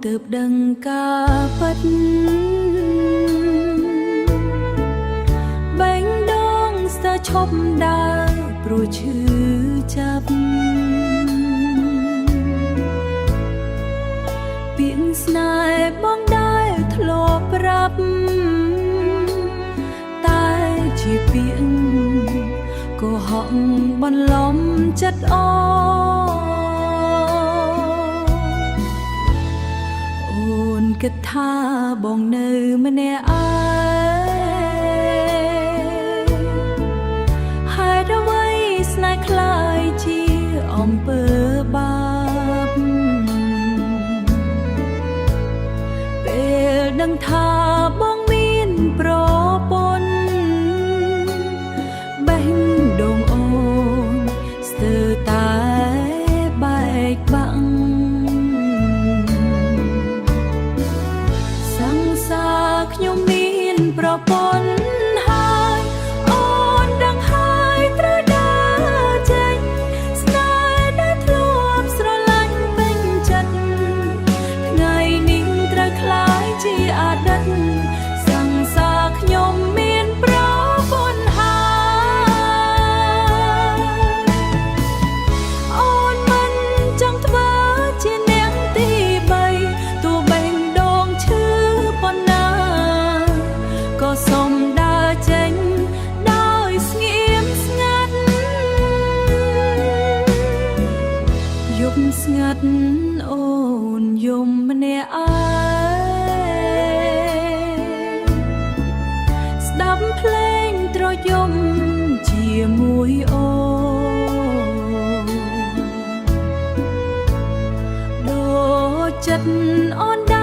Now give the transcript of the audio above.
ទើបដឹងការពិតបែងដងស្ទើរឈប់ដើរព្រោះឈឺចាប់ពាក្យស្នេហ៍បងដែលធ្លាប់ប្រាប់តែជាពាក្យកុហកបន្លំចិត្តអូនគិតថាបងនៅម្នាក់ឯងហេតុអ្វីស្នេហ៍คล้ายជាអំពើបាបពេលដឹងថាបងមានប្រពន្ធបេះដូងអូនស្ទើរតែបែកបាក់សង្សារខ្ញុំមានប្រពន្ធហើយអូនដឹងហើយត្រូវដើរចេញស្នេហ៍ដែលធ្លាប់ស្រឡាញ់ពេញចិត្តថ្ងៃនេះត្រូវคล้ายជាអតីតសង្សារខ្ញុំមានប្រពន្ធហើយអូនមិនចង់ធ្វើជានាងទី3ទោះបែងដងឈឺប៉ុណ្ណាក៏សូមដើរចេញដោយស្ងៀមស្ងាត់យប់ស្ងាត់អូនយំម្នាក់ឯងស្ដាប់ភ្លេងត្រយំជាមួយអូនដូចចិត្តអូន